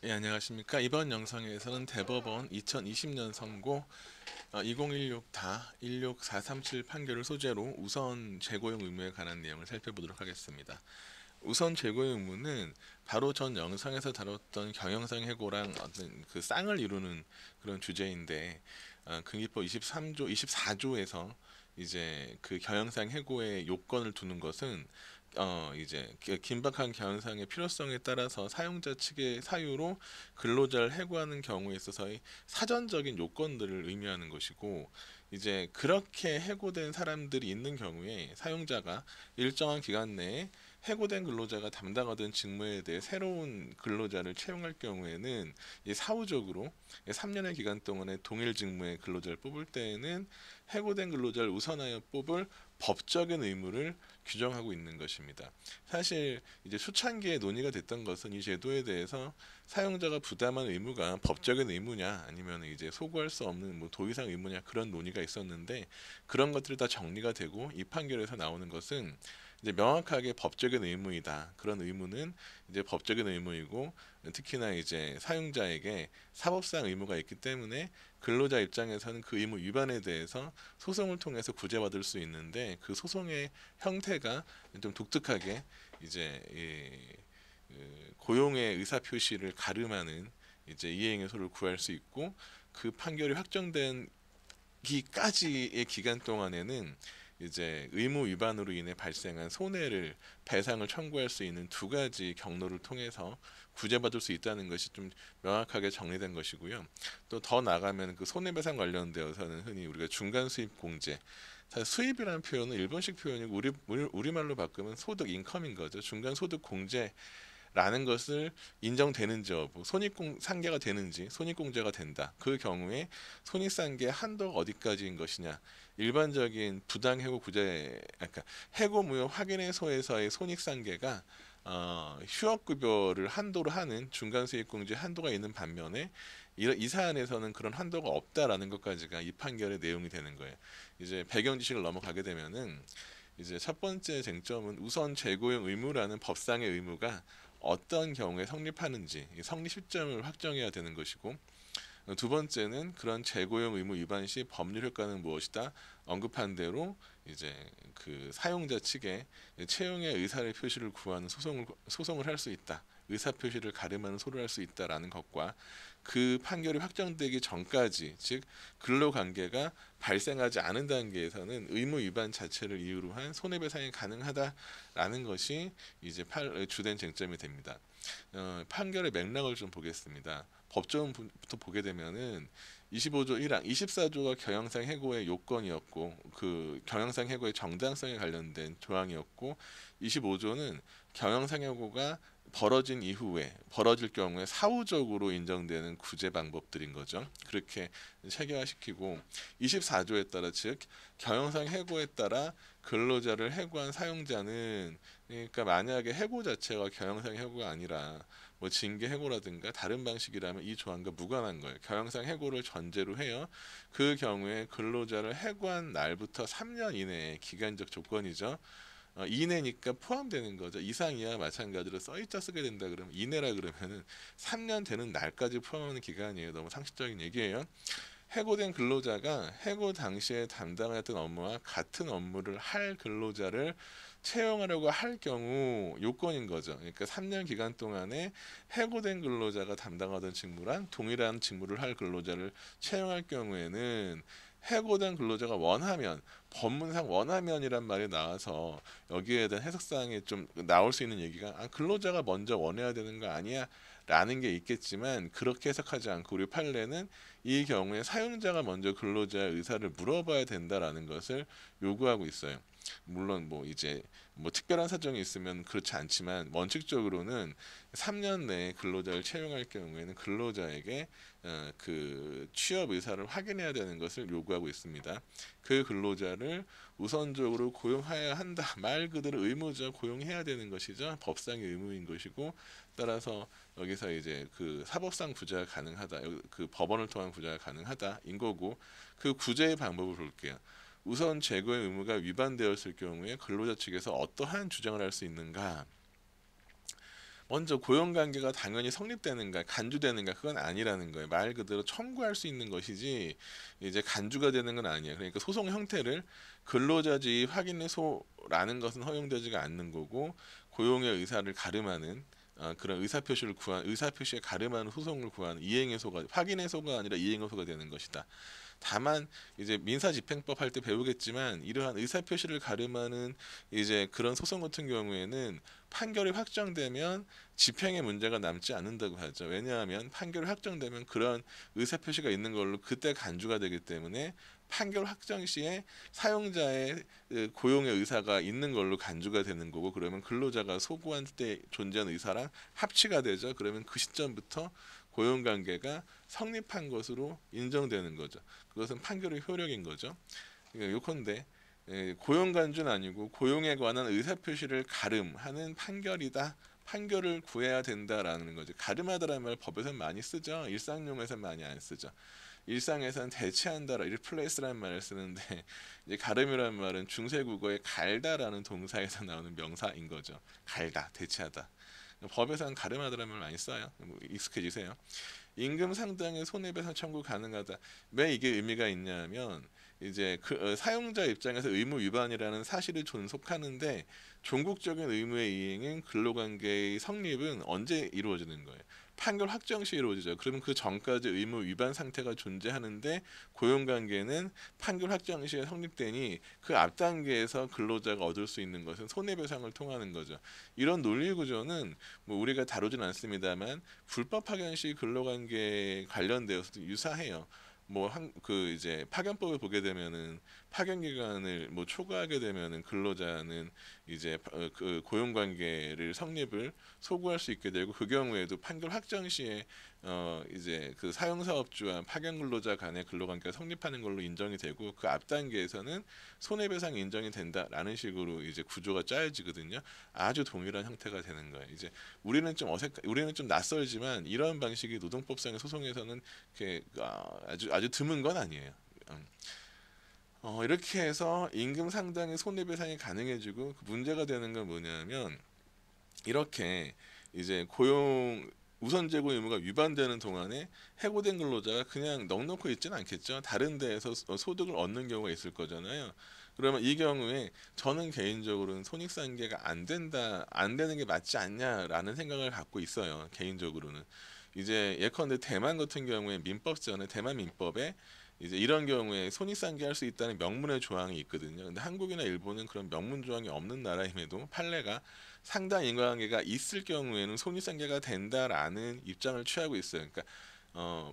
예, 안녕하십니까. 이번 영상에서는 대법원 2020년 선고 2016-16437 판결을 소재로 우선 재고용 의무에 관한 내용을 살펴보도록 하겠습니다. 우선 재고용 의무는 바로 전 영상에서 다뤘던 경영상 해고랑 어떤 그 쌍을 이루는 그런 주제인데, 금기법 23조, 24조에서 이제 그 경영상 해고의 요건을 두는 것은 이제 긴박한 경영상의 필요성에 따라서 사용자 측의 사유로 근로자를 해고하는 경우에 있어서의 사전적인 요건들을 의미하는 것이고, 이제 그렇게 해고된 사람들이 있는 경우에 사용자가 일정한 기간 내에 해고된 근로자가 담당하던 직무에 대해 새로운 근로자를 채용할 경우에는 이 사후적으로 3년의 기간 동안에 동일 직무의 근로자를 뽑을 때에는 해고된 근로자를 우선하여 뽑을 법적인 의무를 규정하고 있는 것입니다. 사실 이제 초창기에 논의가 됐던 것은 이 제도에 대해서 사용자가 부담한 의무가 법적인 의무냐 아니면 이제 소구할 수 없는 뭐 도의상 의무냐, 그런 논의가 있었는데, 그런 것들이 다 정리가 되고 이 판결에서 나오는 것은 이제 명확하게 법적인 의무이다. 그런 의무는 이제 법적인 의무이고, 특히나 이제 사용자에게 사법상 의무가 있기 때문에 근로자 입장에서는 그 의무 위반에 대해서 소송을 통해서 구제받을 수 있는데, 그 소송의 형태가 좀 독특하게 이제 고용의 의사 표시를 가름하는 이제 이행여소를 구할 수 있고, 그 판결이 확정된 기까지의 기간 동안에는 이제 의무 위반으로 인해 발생한 손해를 배상을 청구할 수 있는 두 가지 경로를 통해서 구제받을 수 있다는 것이 좀 명확하게 정리된 것이고요. 또 더 나가면 그 손해배상 관련되어서는 흔히 우리가 중간 수입 공제, 사실 수입이라는 표현은 일본식 표현이고 우리말로 바꾸면 소득 인컴인 거죠. 중간 소득 공제 라는 것을 인정되는지 여부, 손익상계가 되는지, 손익공제가 된다. 그 경우에 손익상계 한도가 어디까지인 것이냐. 일반적인 부당해고 구제, 그러니까 해고무효 확인해소에서의 손익상계가 휴업급여를 한도로 하는 중간수익공제 한도가 있는 반면에 이 사안에서는 그런 한도가 없다라는 것까지가 이 판결의 내용이 되는 거예요. 이제 배경 지식을 넘어가게 되면은 이제 첫 번째 쟁점은 우선 재고용 의무라는 법상의 의무가 어떤 경우에 성립하는지 성립 시점을 확정해야 되는 것이고, 두 번째는 그런 재고용 의무 위반 시 법률 효과는 무엇이다 언급한 대로 이제 그 사용자 측에 채용의 의사를 표시를 구하는 소송을 할 수 있다. 의사 표시를 가름하는 소를 할 수 있다라는 것과, 그 판결이 확정되기 전까지, 즉 근로 관계가 발생하지 않은 단계에서는 의무 위반 자체를 이유로 한 손해배상이 가능하다라는 것이 이제 주된 쟁점이 됩니다. 판결의 맥락을 좀 보겠습니다. 법조문부터 보게 되면은 25조 1항, 24조가 경영상 해고의 요건이었고, 그 경영상 해고의 정당성에 관련된 조항이었고, 25조는 경영상 해고가 벌어질 경우에 사후적으로 인정되는 구제 방법들인 거죠. 그렇게 체계화시키고, 24조에 따라, 즉 경영상 해고에 따라 근로자를 해고한 사용자는, 그러니까 만약에 해고 자체가 경영상 해고가 아니라 뭐 징계 해고라든가 다른 방식이라면 이 조항과 무관한 거예요. 경영상 해고를 전제로 해요. 그 경우에 근로자를 해고한 날부터 3년 이내에, 기간적 조건이죠. 이내니까 포함되는 거죠. 이상 이하 마찬가지로 써있자 쓰게 된다 그러면, 이내라 그러면은 3년 되는 날까지 포함하는 기간이에요. 너무 상식적인 얘기예요. 해고된 근로자가 해고 당시에 담당했던 업무와 같은 업무를 할 근로자를 채용하려고 할 경우 요건인 거죠. 그러니까 3년 기간 동안에 해고된 근로자가 담당하던 직무랑 동일한 직무를 할 근로자를 채용할 경우에는, 해고된 근로자가 원하면, 법문상 원하면이란 말이 나와서 여기에 대한 해석사항이 좀 나올 수 있는 얘기가, 근로자가 먼저 원해야 되는 거 아니야 라는 게 있겠지만, 그렇게 해석하지 않고 우리 판례는 이 경우에 사용자가 먼저 근로자의 의사를 물어봐야 된다라는 것을 요구하고 있어요. 물론 뭐 이제 뭐 특별한 사정이 있으면 그렇지 않지만, 원칙적으로는 3년 내에 근로자를 채용할 경우에는 근로자에게 그 취업 의사를 확인해야 되는 것을 요구하고 있습니다. 그 근로자를 우선적으로 고용해야 한다. 말 그대로 의무죠. 고용해야 되는 것이죠. 법상의 의무인 것이고, 따라서 여기서 이제 그 사법상 구제가 가능하다. 그 법원을 통한 구제가 가능하다인 거고, 그 구제의 방법을 볼게요. 우선 재고의 의무가 위반되었을 경우에 근로자 측에서 어떠한 주장을 할 수 있는가? 먼저 고용관계가 당연히 성립되는가 간주되는가 그건 아니라는 거예요. 말 그대로 청구할 수 있는 것이지 이제 간주가 되는 건 아니에요. 그러니까 소송 형태를 근로자지 확인의 소라는 것은 허용되지가 않는 거고 고용의 의사를 가름하는 그런 의사표시를 구한 의사표시에 가름하는 소송을 구하는 이행의 소가 확인의 소가 아니라 이행의 소가 되는 것이다. 다만 이제 민사집행법 할 때 배우겠지만 이러한 의사표시를 가름하는 이제 그런 소송 같은 경우에는 판결이 확정되면 집행에 문제가 남지 않는다고 하죠. 왜냐하면 판결이 확정되면 그런 의사표시가 있는 걸로 그때 간주가 되기 때문에 판결 확정 시에 사용자의 고용의 의사가 있는 걸로 간주가 되는 거고 그러면 근로자가 소구한 때 존재하는 의사랑 합치가 되죠. 그러면 그 시점부터 고용관계가 성립한 것으로 인정되는 거죠. 그것은 판결의 효력인 거죠. 요컨대 고용간주는 아니고 고용에 관한 의사표시를 가름하는 판결이다. 판결을 구해야 된다라는 거죠. 가름하다라는 말 법에서는 많이 쓰죠. 일상용에서는 많이 안 쓰죠. 일상에서는 대체한다라 replace라는 말을 쓰는데 이제 가름이라는 말은 중세국어의 갈다라는 동사에서 나오는 명사인 거죠. 갈다, 대체하다. 법에서는 가름하다라는 말 많이 써요. 익숙해지세요. 임금 상당의 손해배상 청구 가능하다. 왜 이게 의미가 있냐면 이제 사용자 입장에서 의무 위반이라는 사실을 존속하는데 종국적인 의무의 이행은 근로관계의 성립은 언제 이루어지는 거예요? 판결 확정 시 이루어지죠. 그러면 그 전까지 의무 위반 상태가 존재하는데 고용관계는 판결 확정 시에 성립되니 그 앞 단계에서 근로자가 얻을 수 있는 것은 손해배상을 통하는 거죠. 이런 논리 구조는 뭐 우리가 다루진 않습니다만 불법 파견 시 근로관계 관련되어서도 유사해요. 뭐 그 이제 파견법을 보게 되면은 파견 기간을 뭐 초과하게 되면은 근로자는 이제 그 고용 관계를 성립을 소구할 수 있게 되고 그 경우에도 판결 확정 시에 이제 그 사용 사업주와 파견 근로자 간의 근로 관계가 성립하는 걸로 인정이 되고 그 앞 단계에서는 손해배상 인정이 된다라는 식으로 이제 구조가 짜여지거든요. 아주 동일한 형태가 되는 거예요. 이제 우리는 좀 낯설지만 이런 방식이 노동법상의 소송에서는 이렇게 아주 드문 건 아니에요. 이렇게 해서 임금 상당의 손해배상이 가능해지고 그 문제가 되는 건 뭐냐면 이렇게 이제 고용 우선 재고 의무가 위반되는 동안에 해고된 근로자가 그냥 넋놓고 있지는 않겠죠. 다른 데에서 소득을 얻는 경우가 있을 거잖아요. 그러면 이 경우에 저는 개인적으로는 손익상계가 안 되는 게 맞지 않냐라는 생각을 갖고 있어요. 개인적으로는. 이제 예컨대 대만 같은 경우에 민법전에 대만 민법에 이제 이런 경우에 손익상계할 수 있다는 명문의 조항이 있거든요. 근데 한국이나 일본은 그런 명문 조항이 없는 나라임에도 판례가 상당 인과관계가 있을 경우에는 손익상계가 된다라는 입장을 취하고 있어요. 그러니까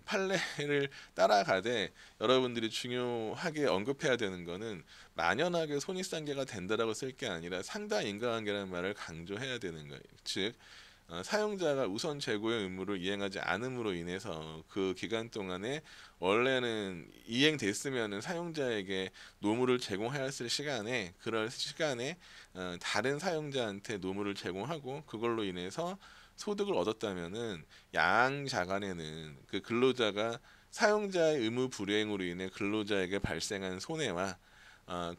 판례를 따라가되 여러분들이 중요하게 언급해야 되는 거는 만연하게 손익상계가 된다라고 쓸 게 아니라 상당 인과관계라는 말을 강조해야 되는 거예요. 즉 사용자가 우선 재고의 의무를 이행하지 않음으로 인해서 그 기간 동안에 원래는 이행됐으면은 사용자에게 노무를 제공해야 했을 시간에 그럴 시간에 다른 사용자한테 노무를 제공하고 그걸로 인해서 소득을 얻었다면은 양자 간에는 그 근로자가 사용자의 의무 불이행으로 인해 근로자에게 발생한 손해와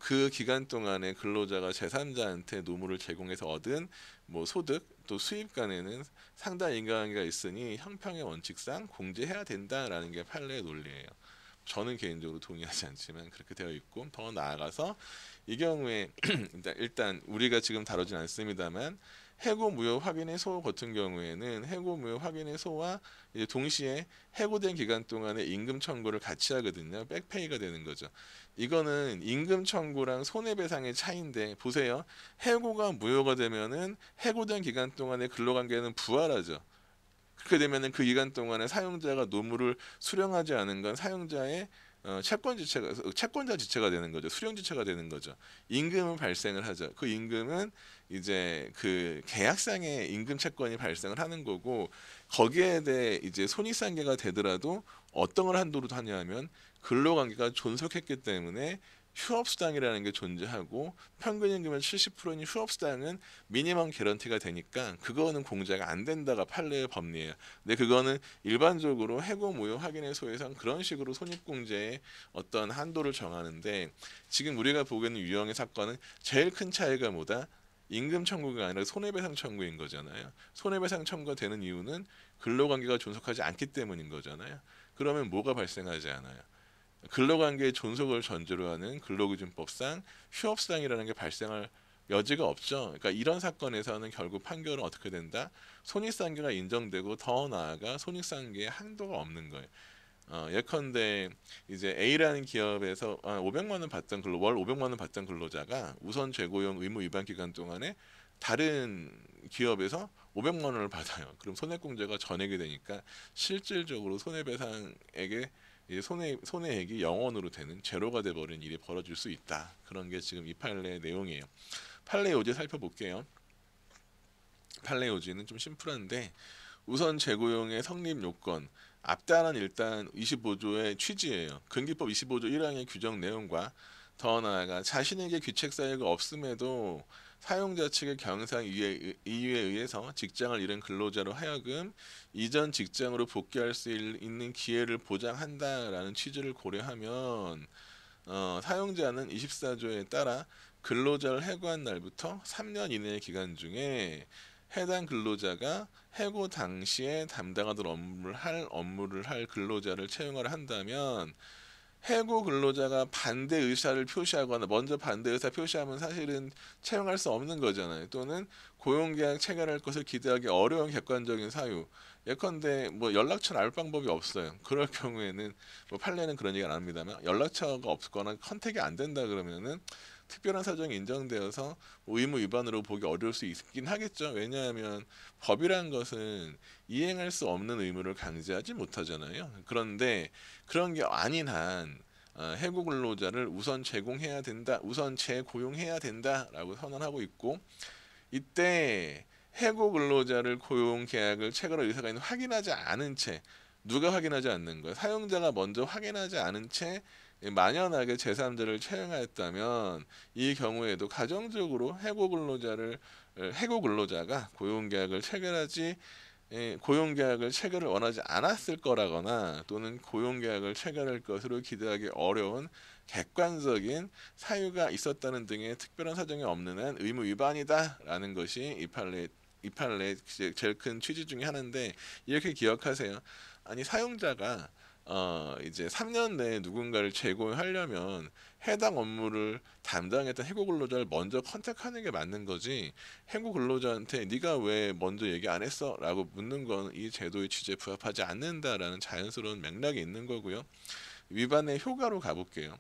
그 기간 동안에 근로자가 제3자한테 노무를 제공해서 얻은 뭐 소득 또 수입 간에는 상당 인과관계가 있으니 형평의 원칙상 공제해야 된다라는 게 판례의 논리예요. 저는 개인적으로 동의하지 않지만 그렇게 되어 있고 더 나아가서 이 경우에 일단 우리가 지금 다루진 않습니다만 해고 무효 확인의 소 같은 경우에는 해고 무효 확인의 소와 이제 동시에 해고된 기간 동안에 임금 청구를 같이 하거든요. 백페이가 되는 거죠. 이거는 임금 청구랑 손해배상의 차이인데 보세요. 해고가 무효가 되면은 해고된 기간 동안의 근로관계는 부활하죠. 그렇게 되면은 그 기간 동안에 사용자가 노무를 수령하지 않은 건 사용자의 채권자 지체가 되는 거죠. 수령 지체가 되는 거죠. 임금은 발생을 하죠. 그 임금은 이제 그 계약상의 임금 채권이 발생을 하는 거고 거기에 대해 이제 손익상계가 되더라도 어떤 걸 한도로 하냐면 근로관계가 존속했기 때문에 휴업수당이라는 게 존재하고 평균 임금의 70%인 휴업수당은 미니멈 개런티가 되니까 그거는 공제가 안 된다가 판례의 법리예요. 근데 그거는 일반적으로 해고 무효 확인의 소에선 그런 식으로 손익공제의 어떤 한도를 정하는데 지금 우리가 보고 있는 유형의 사건은 제일 큰 차이가 뭐다? 임금 청구가 아니라 손해배상 청구인 거잖아요. 손해배상 청구가 되는 이유는 근로관계가 존속하지 않기 때문인 거잖아요. 그러면 뭐가 발생하지 않아요? 근로관계의 존속을 전제로 하는 근로기준법상 휴업상이라는 게 발생할 여지가 없죠. 그러니까 이런 사건에서는 결국 판결은 어떻게 된다? 손익상계가 인정되고 더 나아가 손익상계의 한도가 없는 거예요. 예컨대 이제 A라는 기업에서 500만 원 받던 월 500만 원 받던 근로자가 우선 재고용 의무 위반 기간 동안에 다른 기업에서 500만 원을 받아요. 그럼 손해공제가 전액이 되니까 실질적으로 손해배상액의 손해액이 0원으로 되는 제로가 돼버린 일이 벌어질 수 있다. 그런 게 지금 이 판례의 내용이에요. 판례 요지 살펴볼게요. 판례 요지는 좀 심플한데 우선 재고용의 성립 요건 앞단은 일단 25조의 취지예요. 근기법 25조 1항의 규정 내용과 더 나아가 자신에게 귀책 사유가 없음에도 사용자 측의 경상 이유에 의해서 직장을 잃은 근로자로 하여금 이전 직장으로 복귀할 수 있는 기회를 보장한다라는 취지를 고려하면 사용자는 24조에 따라 근로자를 해고한 날부터 3년 이내의 기간 중에 해당 근로자가 해고 당시에 담당하던 업무를 할 근로자를 채용을 한다면 해고 근로자가 반대 의사를 표시하거나 먼저 반대 의사 표시하면 사실은 채용할 수 없는 거잖아요. 또는 고용계약 체결할 것을 기대하기 어려운 객관적인 사유. 예컨대 뭐 연락처를 알 방법이 없어요. 그럴 경우에는 뭐 판례는 그런 얘기 안 합니다만 연락처가 없거나 컨택이 안 된다 그러면은 특별한 사정이 인정되어서 의무 위반으로 보기 어려울 수 있긴 하겠죠. 왜냐하면 법이란 것은 이행할 수 없는 의무를 강제하지 못하잖아요. 그런데 그런 게 아닌 한 해고 근로자를 우선 제공해야 된다, 우선 재고용해야 된다라고 선언하고 있고 이때 해고 근로자를 고용 계약을 체결할 의사가 있는 확인하지 않은 채 누가 확인하지 않는 거예요? 사용자가 먼저 확인하지 않은 채 만연하게 제3자를 채용하였다면 이 경우에도 가정적으로 해고 근로자가 고용계약을 체결을 원하지 않았을 거라거나 또는 고용계약을 체결할 것으로 기대하기 어려운 객관적인 사유가 있었다는 등의 특별한 사정이 없는 한 의무 위반이다라는 것이 이 판례의 제일 큰 취지 중에 하나인데 이렇게 기억하세요. 아니 사용자가 이제 3년 내에 누군가를 재고용하려면 해당 업무를 담당했던 해고 근로자를 먼저 컨택하는 게 맞는 거지 해고 근로자한테 네가 왜 먼저 얘기 안 했어? 라고 묻는 건 이 제도의 취지에 부합하지 않는다라는 자연스러운 맥락이 있는 거고요. 위반의 효과로 가볼게요.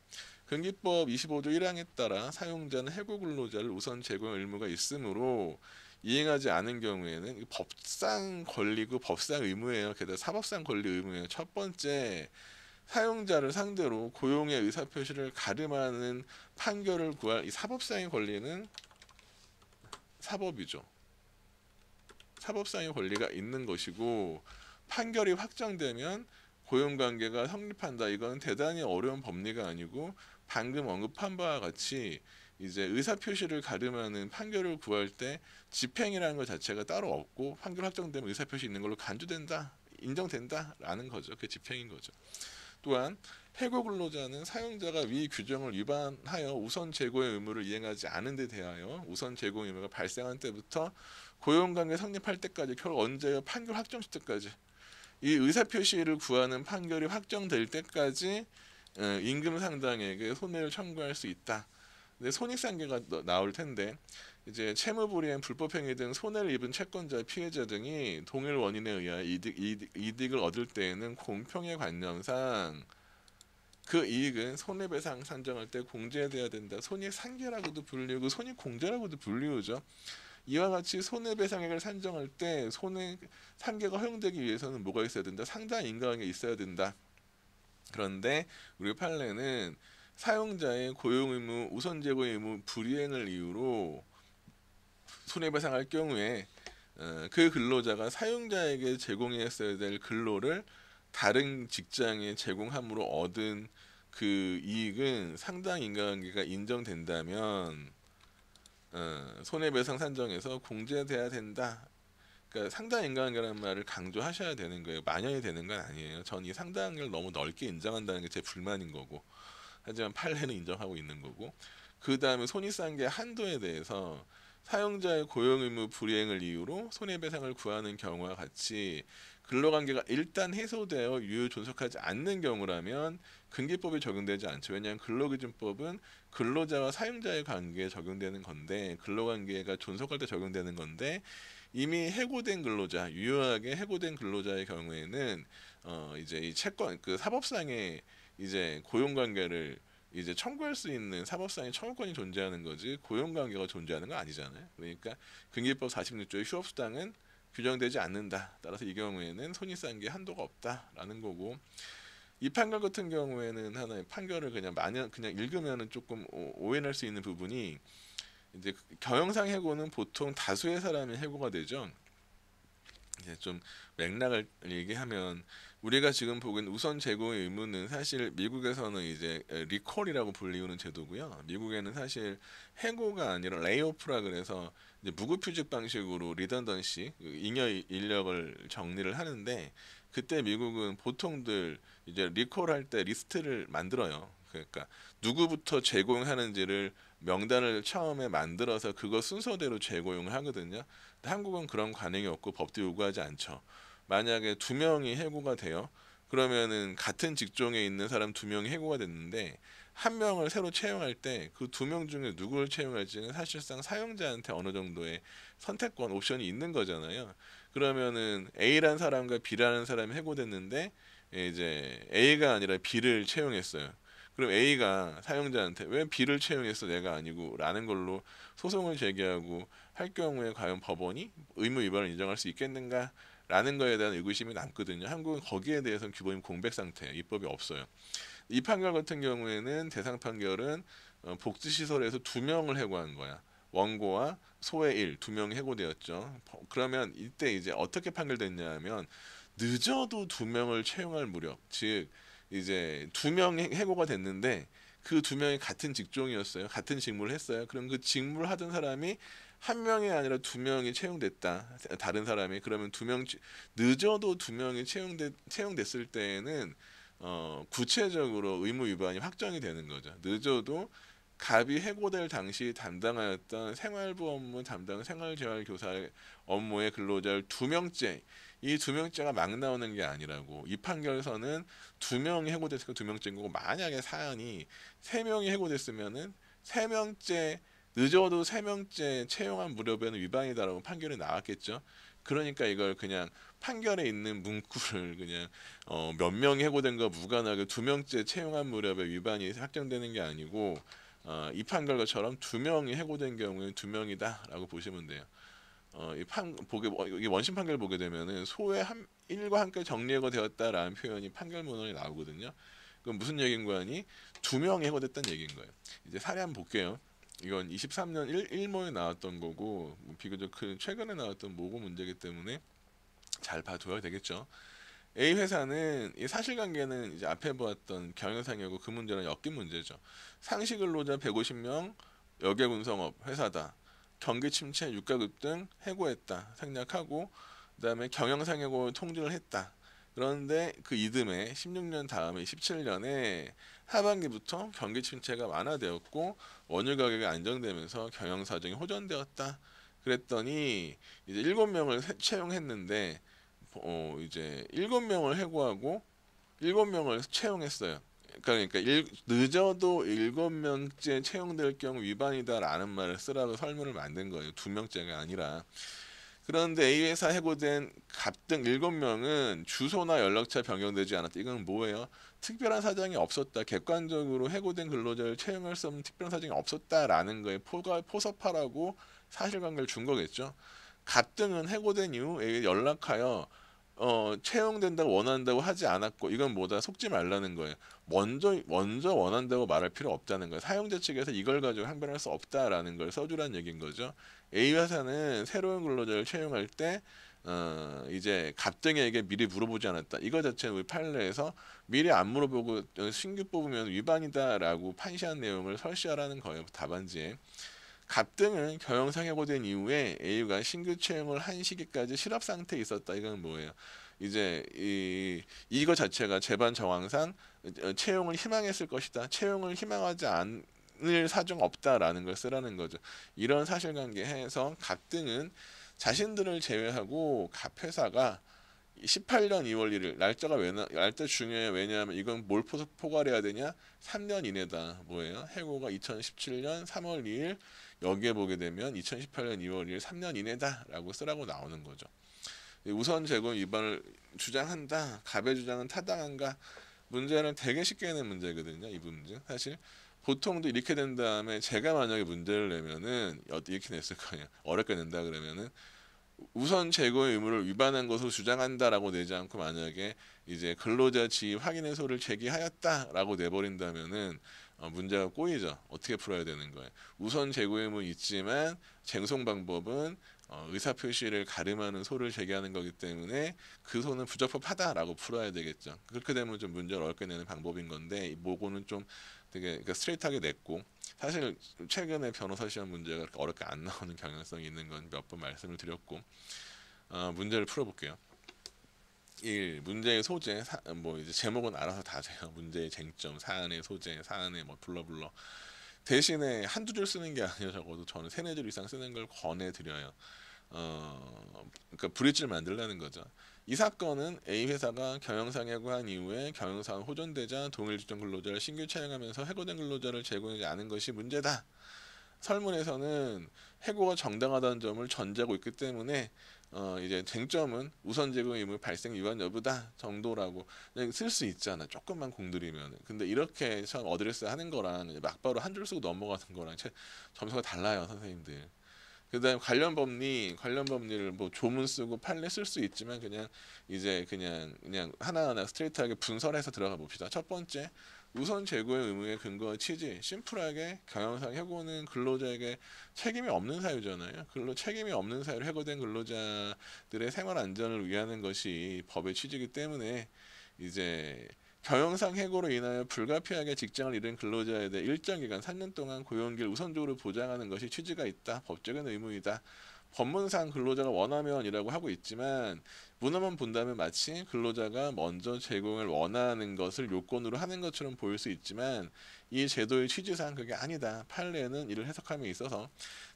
근기법 25조 1항에 따라 사용자는 해고 근로자를 우선 제공 의무가 있으므로 이행하지 않은 경우에는 법상 권리고 법상 의무예요. 게다가 사법상 권리 의무예요. 첫 번째, 사용자를 상대로 고용의 의사표시를 가름하는 판결을 구할 이 사법상의 권리는 사법이죠. 사법상의 권리가 있는 것이고 판결이 확정되면 고용관계가 성립한다. 이건 대단히 어려운 법리가 아니고 방금 언급한 바와 같이 이제 의사표시를 가름하는 판결을 구할 때 집행이라는 것 자체가 따로 없고 판결 확정되면 의사표시 있는 걸로 간주된다, 인정된다라는 거죠. 그게 집행인 거죠. 또한 해고 근로자는 사용자가 위 규정을 위반하여 우선 재고의 의무를 이행하지 않은 데 대하여 우선 재고 의무가 발생한 때부터 고용관계 성립할 때까지 결국 언제요? 판결 확정시 때까지 이 의사표시를 구하는 판결이 확정될 때까지 임금 상당에게 손해를 청구할 수 있다. 근데 손익상계가 나올 텐데 이제 채무불이행, 불법행위 등 손해를 입은 채권자, 피해자 등이 동일 원인에 의하여 이득을 얻을 때에는 공평의 관념상 그 이익은 손해배상 산정할 때 공제돼야 된다. 손익상계라고도 불리고 손익공제라고도 불리우죠. 이와 같이 손해배상액을 산정할 때 손해상계가 허용되기 위해서는 뭐가 있어야 된다? 상당 인과관계 있어야 된다. 그런데 우리 판례는 사용자의 고용의무, 우선재고 의무 불이행을 이유로 손해배상할 경우에 그 근로자가 사용자에게 제공했어야 될 근로를 다른 직장에 제공함으로 얻은 그 이익은 상당 인과관계가 인정된다면 손해배상 산정에서 공제돼야 된다. 그러니까 상당 인과관계라는 말을 강조하셔야 되는 거예요. 만연이 되는 건 아니에요. 전 이 상당을 너무 넓게 인정한다는 게 제 불만인 거고 하지만 판례는 인정하고 있는 거고 그 다음에 손익상계 한도에 대해서 사용자의 고용 의무 불이행을 이유로 손해배상을 구하는 경우와 같이 근로관계가 일단 해소되어 유효 존속하지 않는 경우라면 근기법이 적용되지 않죠. 왜냐하면 근로기준법은 근로자와 사용자의 관계에 적용되는 건데, 근로관계가 존속할 때 적용되는 건데, 이미 해고된 근로자, 유효하게 해고된 근로자의 경우에는 이제 이 채권 그 사법상의 이제 고용관계를 이제 청구할 수 있는 사법상의 청구권이 존재하는 거지 고용관계가 존재하는 건 아니잖아요. 그러니까 근기법 46조의 휴업수당은 규정되지 않는다. 따라서 이 경우에는 손익상계 한도가 없다라는 거고, 이 판결 같은 경우에는 하나의 판결을 그냥 마냥 그냥 읽으면은 조금 오해할 수 있는 부분이, 이제 경영상 해고는 보통 다수의 사람이 해고가 되죠. 이제 좀 맥락을 얘기하면, 우리가 지금 보기엔 우선 제공의 의무는 사실 미국에서는 이제 리콜이라고 불리우는 제도고요. 미국에는 사실 해고가 아니라 레이오프라 그래서 이제 무급휴직 방식으로 리던던시 잉여 인력을 정리를 하는데, 그때 미국은 보통들 이제 리콜할 때 리스트를 만들어요. 그러니까 누구부터 재고용하는지를 명단을 처음에 만들어서 그거 순서대로 재고용을 하거든요. 한국은 그런 관행이 없고 법도 요구하지 않죠. 만약에 두 명이 해고가 돼요. 그러면은 같은 직종에 있는 사람 두 명이 해고가 됐는데, 한 명을 새로 채용할 때 그 두 명 중에 누구를 채용할지는 사실상 사용자한테 어느 정도의 선택권 옵션이 있는 거잖아요. 그러면은 A라는 사람과 B라는 사람이 해고됐는데, 이제 A가 아니라 B를 채용했어요. 그럼 A가 사용자한테 왜 B를 채용했어 내가 아니고 라는 걸로 소송을 제기하고 할 경우에 과연 법원이 의무 위반을 인정할 수 있겠는가 라는 거에 대한 의구심이 남거든요. 한국은 거기에 대해서는 기본이 공백 상태예요. 입법이 없어요. 이 판결 같은 경우에는 대상 판결은 복지시설에서 두 명을 해고한 거야. 원고와 소의 일, 두 명이 해고되었죠. 그러면 이때 이제 어떻게 판결됐냐 하면, 늦어도 두 명을 채용할 무렵, 즉 이제 두 명이 해고가 됐는데 그 두 명이 같은 직종이었어요. 같은 직무를 했어요. 그럼 그 직무를 하던 사람이 한 명이 아니라 두 명이 채용됐다. 다른 사람이. 그러면 두 명, 늦어도 두 명이 채용됐을 때에는 구체적으로 의무 위반이 확정이 되는 거죠. 늦어도 갑이 해고될 당시 담당하였던 생활부 업무 담당 생활재활교사 업무의 근로자를 두 명째, 이 두 명째가 막 나오는 게 아니라고. 이 판결서는 두 명이 해고됐으니까 두 명째인 거고, 만약에 사안이 세 명이 해고됐으면은 세 명째, 늦어도 세 명째 채용한 무렵에는 위반이다라고 판결이 나왔겠죠. 그러니까 이걸 그냥 판결에 있는 문구를 그냥 몇 명이 해고된 거 무관하게 두 명째 채용한 무렵에 위반이 확정되는 게 아니고, 이 판결과처럼 두 명이 해고된 경우에 두 명이다라고 보시면 돼요. 이 원심 판결 보게 되면은 소의 일과 함께 정리해고 되었다라는 표현이 판결 문헌에 나오거든요. 그럼 무슨 얘기인가 하니, 두 명이 해고됐다는 얘기인 거예요. 이제 사례 한번 볼게요. 이건 23년 1모에 나왔던 거고, 비교적 최근에 나왔던 모고 문제이기 때문에 잘 봐둬야 되겠죠. A 회사는 이 사실관계는 이제 앞에 보았던 경영상이고 그 문제랑 엮인 문제죠. 상시 근로자 150명 여객운송업 회사다. 경기 침체, 유가급 등 해고했다. 생략하고, 그다음에 경영상해고 통지를 했다. 그런데 그 이듬해 16년 다음에 17년에 하반기부터 경기 침체가 완화되었고 원유 가격이 안정되면서 경영 사정이 호전되었다. 그랬더니 이제 7명을 채용했는데 이제 7명을 해고하고 7명을 채용했어요. 그러니까 늦어도 7명째 채용될 경우 위반이다라는 말을 쓰라고 설문을 만든 거예요. 두 명째가 아니라. 그런데 A 회사 해고된 갑등 7명은 주소나 연락처 변경되지 않았다. 이건 뭐예요? 특별한 사정이 없었다. 객관적으로 해고된 근로자를 채용할 수 없는 특별한 사정이 없었다라는 거에 포섭하라고 사실관계를 준 거겠죠. 갑등은 해고된 이후 A에 연락하여 채용된다고 원한다고 하지 않았고, 이건 뭐다? 속지 말라는 거예요. 먼저 원한다고 말할 필요 없다는 거예요. 사용자 측에서 이걸 가지고 항변할 수 없다라는 걸 써주라는 얘기인 거죠. A 회사는 새로운 근로자를 채용할 때 이제 갑등에게 미리 물어보지 않았다. 이거 자체는 우리 판례에서 미리 안 물어보고 신규 뽑으면 위반이다라고 판시한 내용을 설시하라는 거예요. 답안지에. 갑등은 경영상 해고된 이후에 A가 신규 채용을 한 시기까지 실업 상태에 있었다. 이건 뭐예요? 이제 이거 자체가 재반 정황상 채용을 희망했을 것이다. 채용을 희망하지 사정 없다라는 걸 쓰라는 거죠. 이런 사실관계에서 갑 등은 자신들을 제외하고 갑 회사가 18년 2월 1일 날짜가 날짜 중요해요. 왜냐하면 이건 뭘 포괄해야 되냐? 3년 이내다. 뭐예요? 해고가 2017년 3월 2일 여기에 보게 되면 2018년 2월 2일 3년 이내다라고 쓰라고 나오는 거죠. 우선 제공 위반을 주장한다. 갑의 주장은 타당한가? 문제는 되게 쉽게 내는 문제거든요. 이 문제 사실 보통도 이렇게 된 다음에 제가 만약에 문제를 내면은 이렇게 냈을 거예요. 어렵게 낸다 그러면은 우선 제거의 의무를 위반한 것으로 주장한다라고 내지 않고 만약에 이제 근로자 지위 확인 해소를 제기하였다라고 내버린다면은 문제가 꼬이죠. 어떻게 풀어야 되는 거예요? 우선 제고 의무 있지만 쟁송 방법은 의사 표시를 가름하는 소를 제기하는 거기 때문에 그 소는 부적법하다라고 풀어야 되겠죠. 그렇게 되면 좀 문제를 어렵게 내는 방법인 건데 뭐고는 좀 되게 그러니까 스트레이트하게 냈고 사실 최근에 변호사 시험 문제가 그렇게 어렵게 안 나오는 경향성이 있는 건 몇 번 말씀을 드렸고 문제를 풀어볼게요. 1. 문제의 소재 뭐 이제 제목은 알아서 다 돼요. 문제의 쟁점, 사안의 소재, 사안의 뭐 불러 대신에 한두 줄 쓰는 게 아니라 적어도 저는 세네 줄 이상 쓰는 걸 권해드려요. 그러니까 브릿지를 만들라는 거죠. 이 사건은 A 회사가 경영상 해고한 이후에 경영상 호전되자 동일 지정 근로자를 신규 채용하면서 해고된 근로자를 제공하지 않은 것이 문제다. 설문에서는 해고가 정당하다는 점을 전제하고 있기 때문에 이제 쟁점은 우선 제공 의무 발생 위반 여부다 정도라고 쓸 수 있잖아. 조금만 공들이면. 근데 이렇게 처음 어드레스 하는 거랑 막바로 한 줄 쓰고 넘어가는 거랑 점수가 달라요, 선생님들. 그다음 관련 법리를 뭐 조문 쓰고 판례 쓸 수 있지만 그냥 이제 그냥 하나하나 스트레이트하게 분설해서 들어가 봅시다. 첫 번째, 우선 제고의 의무의 근거와 취지. 심플하게 경영상 해고는 근로자에게 책임이 없는 사유잖아요. 책임이 없는 사유로 해고된 근로자들의 생활 안전을 위하는 것이 법의 취지이기 때문에 이제 경영상 해고로 인하여 불가피하게 직장을 잃은 근로자에 대해 일정 기간 3년 동안 고용기를 우선적으로 보장하는 것이 취지가 있다. 법적인 의무이다. 법문상 근로자가 원하면이라고 하고 있지만 문헌만 본다면 마치 근로자가 먼저 제공을 원하는 것을 요건으로 하는 것처럼 보일 수 있지만 이 제도의 취지상 그게 아니다. 판례는 이를 해석함에 있어서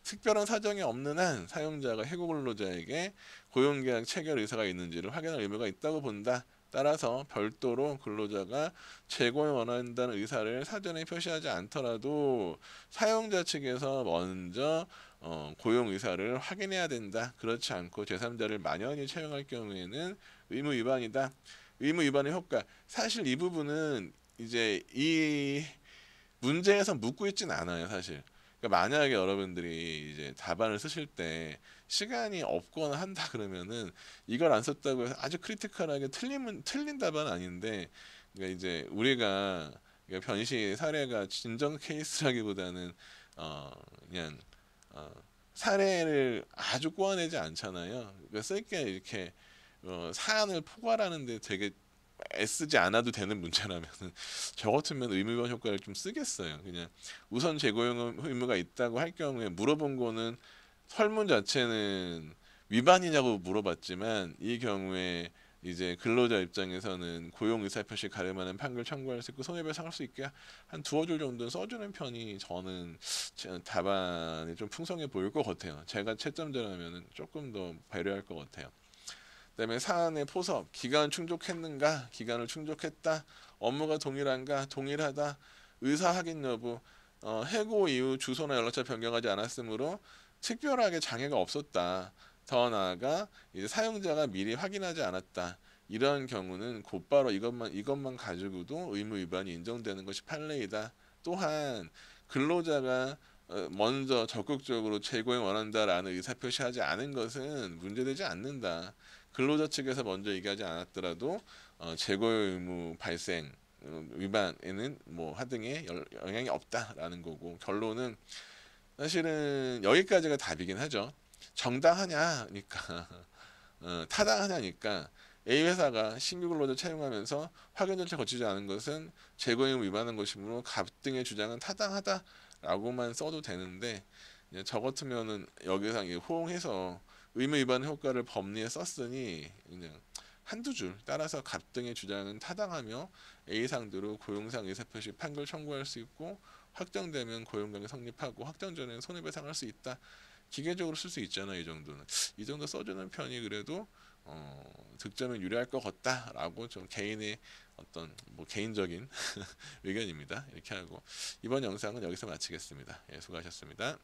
특별한 사정이 없는 한 사용자가 해고 근로자에게 고용계약 체결 의사가 있는지를 확인할 의무가 있다고 본다. 따라서 별도로 근로자가 재고를 원한다는 의사를 사전에 표시하지 않더라도 사용자 측에서 먼저 고용 의사를 확인해야 된다. 그렇지 않고 제3자를 만연히 채용할 경우에는 의무 위반이다. 의무 위반의 효과. 사실 이 부분은 이제 이 문제에서 묻고 있진 않아요, 사실. 그러니까 만약에 여러분들이 이제 답안을 쓰실 때 시간이 없거나 한다 그러면은 이걸 안 썼다고 해서 아주 크리티컬하게 틀린 답안 아닌데 그러니까 이제 우리가 그러니까 변시 사례가 진정 케이스라기보다는 어 그냥 어 사례를 아주 꼬아내지 않잖아요. 그러니까 쓸게 이렇게 사안을 포괄하는데 되게 애쓰지 않아도 되는 문제라면은 저 같으면 의무위반 효과를 좀 쓰겠어요. 그냥 우선 재고용 의무가 있다고 할 경우에 물어본 거는 설문 자체는 위반이냐고 물어봤지만 이 경우에 이제 근로자 입장에서는 고용 의사표시 가름하는 판결 청구할 수 있고 손해배상 할 수 있게 한 두어 줄 정도는 써주는 편이 저는 답안이 좀 풍성해 보일 것 같아요. 제가 채점자라면 조금 더 배려할 것 같아요. 그다음에 사안의 포섭, 기간 충족했는가, 기간을 충족했다, 업무가 동일한가, 동일하다, 의사 확인 여부, 해고 이후 주소나 연락처 변경하지 않았으므로 특별하게 장애가 없었다. 더 나아가 이제 사용자가 미리 확인하지 않았다. 이런 경우는 곧바로 이것만 가지고도 의무 위반이 인정되는 것이 판례이다. 또한 근로자가 먼저 적극적으로 재고용 원한다라는 의사표시하지 않은 것은 문제되지 않는다. 근로자 측에서 먼저 얘기하지 않았더라도 재고 의무 발생 위반에는 뭐 하등의 영향이 없다라는 거고 결론은 사실은 여기까지가 답이긴 하죠. 정당하냐니까 타당하냐니까 A 회사가 신규 근로자 채용하면서 확인 절차 거치지 않은 것은 재고 의무 위반한 것이므로 갑등의 주장은 타당하다라고만 써도 되는데 저 같으면은 여기서 호응해서 의무 위반 효과를 법리에 썼으니 그냥 한두 줄 따라서 갑등의 주장은 타당하며 A 상대로 고용상 의사표시 판결 청구할 수 있고 확정되면 고용관계 성립하고 확정 전에는 손해배상할 수 있다. 기계적으로 쓸 수 있잖아요. 이 정도는. 이 정도 써주는 편이 그래도 득점에 유리할 것 같다라고 좀 개인의 어떤 뭐 개인적인 의견입니다. 이렇게 하고 이번 영상은 여기서 마치겠습니다. 예, 수고하셨습니다.